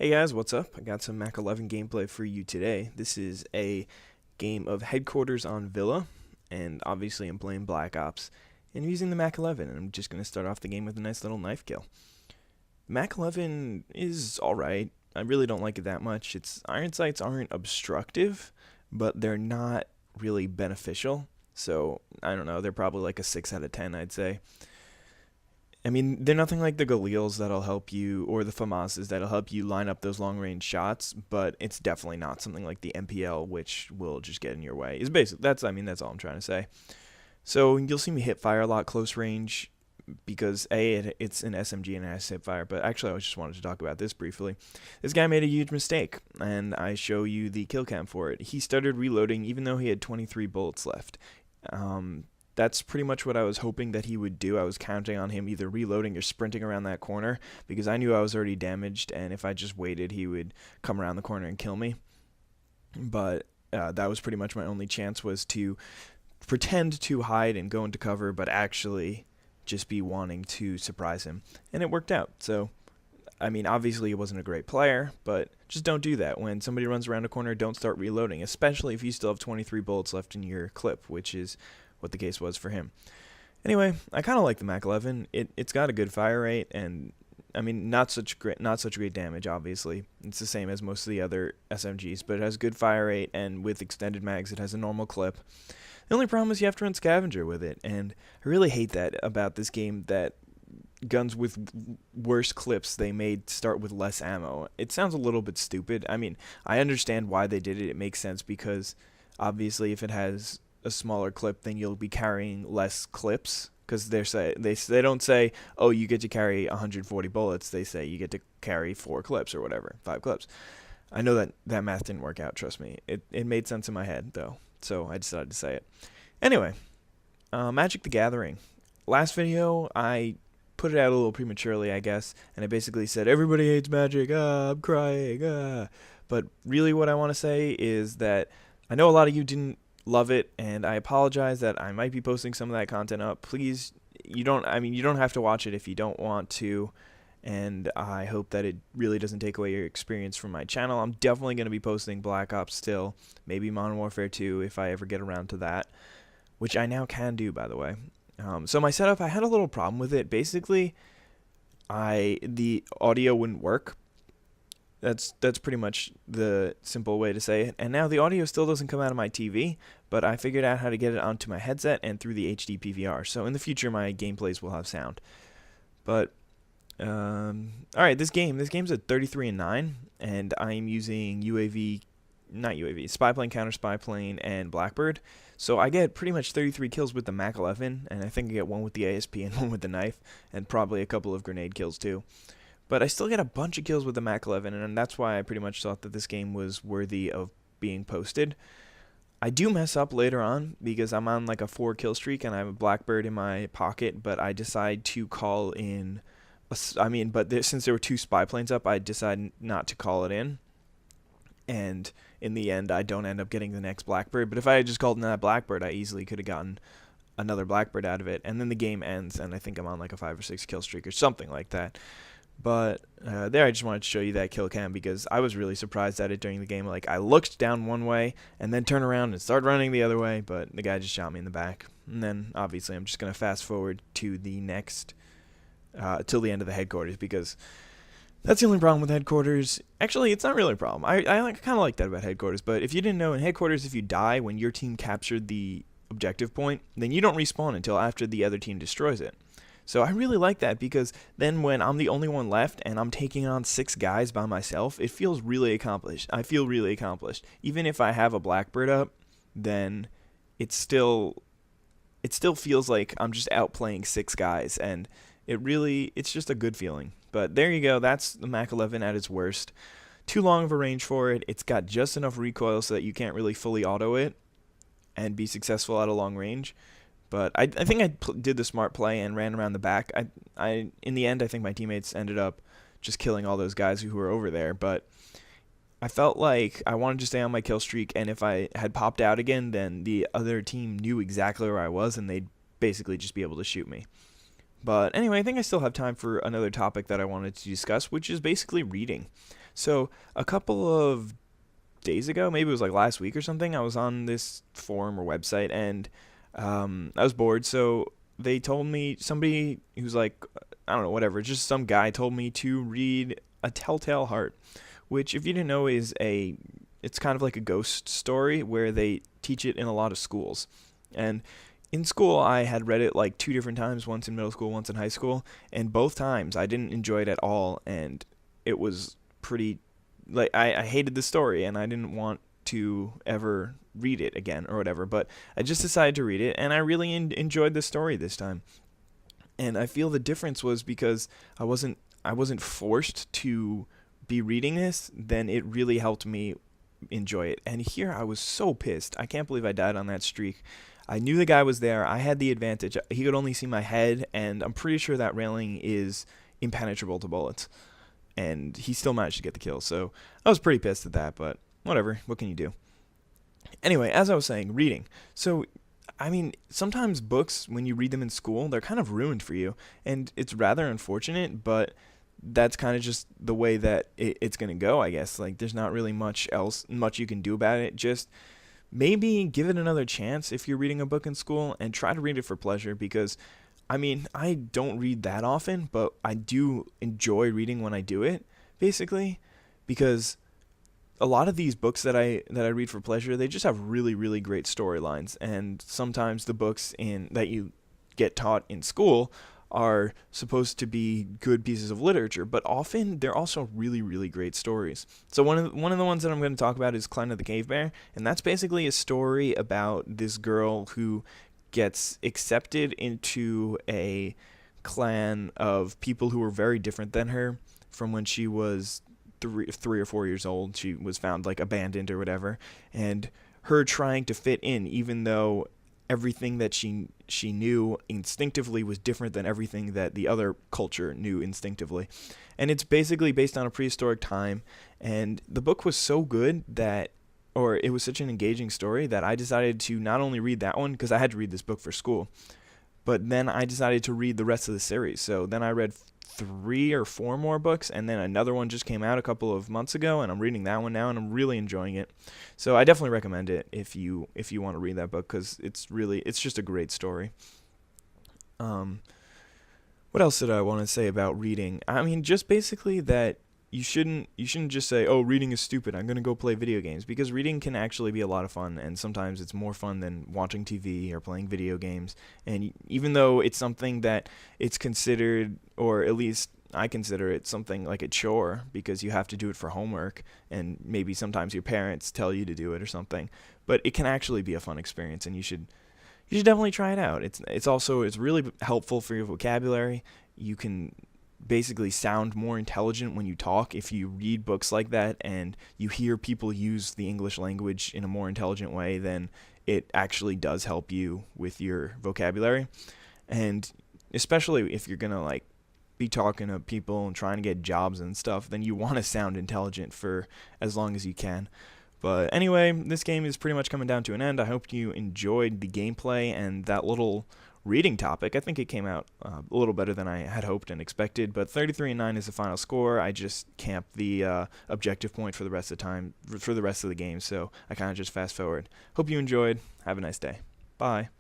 Hey guys, what's up? I got some Mac-11 gameplay for you today. This is a game of Headquarters on Villa, and obviously I'm playing Black Ops, and I'm using the Mac-11, and I'm just going to start off the game with a nice little knife kill. Mac-11 is alright. I really don't like it that much. Its iron sights aren't obstructive, but they're not really beneficial, so I don't know, they're probably like a 6 out of 10, I'd say. I mean, they're nothing like the Galils that'll help you, or the FAMASs that'll help you line up those long-range shots, but it's definitely not something like the MPL, which will just get in your way. Is basically that's all I'm trying to say. So you'll see me hip fire a lot close range because it's an SMG and it has hip fire. But actually, I just wanted to talk about this briefly. This guy made a huge mistake, and I show you the kill cam for it. He started reloading even though he had 23 bullets left. That's pretty much what I was hoping that he would do. I was counting on him either reloading or sprinting around that corner because I knew I was already damaged, and if I just waited, he would come around the corner and kill me. But that was pretty much my only chance, was to pretend to hide and go into cover, but actually just be wanting to surprise him. And it worked out. So, I mean, obviously he wasn't a great player, but just don't do that. When somebody runs around a corner, don't start reloading, especially if you still have 23 bullets left in your clip, which is what the case was for him. Anyway, I kind of like the Mac-11. It's got a good fire rate, and I mean not such great damage. Obviously, it's the same as most of the other SMGs, but it has good fire rate, and with extended mags, it has a normal clip. The only problem is you have to run scavenger with it, and I really hate that about this game, that guns with worse clips they made start with less ammo. It sounds a little bit stupid. I mean, I understand why they did it. It makes sense because obviously if it has a smaller clip, then you'll be carrying less clips, because they don't say, oh, you get to carry 140 bullets. They say you get to carry 4 clips or whatever, 5 clips. I know that math didn't work out, trust me. It made sense in my head though, so I decided to say it. Anyway, Magic the Gathering. Last video I put it out a little prematurely, I guess, and I basically said everybody hates Magic, I'm crying, but really what I want to say is that I know a lot of you didn't love it, and I apologize that I might be posting some of that content up. Please, you don't have to watch it if you don't want to, and I hope that it really doesn't take away your experience from my channel. I'm definitely going to be posting Black Ops still, maybe Modern Warfare 2 if I ever get around to that, which I now can do, by the way. So my setup, I had a little problem with it. Basically, the audio wouldn't work. That's pretty much the simple way to say it. And now the audio still doesn't come out of my TV, but I figured out how to get it onto my headset and through the HD PVR. So in the future, my gameplays will have sound. But all right, this game's at 33-9, and I'm using spy plane, counter spy plane, and Blackbird. So I get pretty much 33 kills with the Mac-11, and I think I get 1 with the ASP and 1 with the knife, and probably a couple of grenade kills too. But I still get a bunch of kills with the Mac-11, and that's why I pretty much thought that this game was worthy of being posted. I do mess up later on because I'm on like a 4 kill streak and I have a Blackbird in my pocket, but I decide to call in, since there were 2 spy planes up, I decided not to call it in. And in the end, I don't end up getting the next Blackbird. But if I had just called in that Blackbird, I easily could have gotten another Blackbird out of it. And then the game ends, and I think I'm on like a 5 or 6 kill streak or something like that. But there, I just wanted to show you that kill cam because I was really surprised at it during the game. Like, I looked down one way and then turn around and start running the other way, but the guy just shot me in the back. And then, obviously, I'm just going to fast forward to the next, till the end of the headquarters, because that's the only problem with headquarters. Actually, it's not really a problem. I kind of like that about headquarters, but if you didn't know, in headquarters, if you die when your team captured the objective point, then you don't respawn until after the other team destroys it. So I really like that, because then when I'm the only one left and I'm taking on 6 guys by myself, it feels really accomplished. I feel really accomplished. Even if I have a Blackbird up, then it still feels like I'm just outplaying 6 guys, and it's just a good feeling. But there you go, that's the Mac-11 at its worst. Too long of a range for it. It's got just enough recoil so that you can't really fully auto it and be successful at a long range. But I think I did the smart play and ran around the back. In the end, I think my teammates ended up just killing all those guys who were over there. But I felt like I wanted to stay on my kill streak, and if I had popped out again, then the other team knew exactly where I was, and they'd basically just be able to shoot me. But anyway, I think I still have time for another topic that I wanted to discuss, which is basically reading. So a couple of days ago, maybe it was like last week or something, I was on this forum or website, and I was bored. So they told me, somebody who's like, I don't know, whatever, just some guy told me to read A Telltale Heart, which, if you didn't know, it's kind of like a ghost story where they teach it in a lot of schools. And in school, I had read it like two different times, once in middle school, once in high school, and both times I didn't enjoy it at all, and it was pretty, like, I hated the story, and I didn't want to ever read it again or whatever, but I just decided to read it, and I really enjoyed the story this time. And I feel the difference was because I wasn't forced to be reading this, then it really helped me enjoy it. And here I was so pissed. I can't believe I died on that streak. I knew the guy was there. I had the advantage. He could only see my head, and I'm pretty sure that railing is impenetrable to bullets. And he still managed to get the kill. So I was pretty pissed at that, but whatever. What can you do? Anyway, as I was saying, reading. So, I mean, sometimes books, when you read them in school, they're kind of ruined for you. And it's rather unfortunate, but that's kind of just the way that it's going to go, I guess. Like, there's not really much you can do about it. Just maybe give it another chance if you're reading a book in school, and try to read it for pleasure, because, I mean, I don't read that often, but I do enjoy reading when I do it, basically, because a lot of these books that I read for pleasure, they just have really, really great storylines. And sometimes the books that you get taught in school are supposed to be good pieces of literature, but often they're also really, really great stories. So one of the ones that I'm going to talk about is Clan of the Cave Bear, and that's basically a story about this girl who gets accepted into a clan of people who were very different than her from when she was 3 or 4 years old. She was found like abandoned or whatever, and her trying to fit in, even though everything that she knew instinctively was different than everything that the other culture knew instinctively. And it's basically based on a prehistoric time, and the book was so good or it was such an engaging story, that I decided to not only read that one, because I had to read this book for school, but then I decided to read the rest of the series. So then I read 3 or 4 more books, and then another one just came out a couple of months ago, and I'm reading that one now, and I'm really enjoying it. So I definitely recommend it if you want to read that book, because it's just a great story. What else did I want to say about reading? I mean, just basically that you shouldn't just say, oh, reading is stupid, I'm going to go play video games, because reading can actually be a lot of fun, and sometimes it's more fun than watching TV or playing video games. And even though it's something that it's considered, or at least I consider it, something like a chore, because you have to do it for homework, and maybe sometimes your parents tell you to do it or something, but it can actually be a fun experience, and you should definitely try it out. It's really helpful for your vocabulary. You can basically sound more intelligent when you talk if you read books like that, and you hear people use the English language in a more intelligent way, then it actually does help you with your vocabulary. And especially if you're gonna like be talking to people and trying to get jobs and stuff, then you want to sound intelligent for as long as you can. But anyway, this game is pretty much coming down to an end. I hope you enjoyed the gameplay and that little reading topic. I think it came out a little better than I had hoped and expected, but 33-9 is the final score. I just camped the objective point for the rest of the game, so I kind of just fast forward. Hope you enjoyed. Have a nice day. Bye.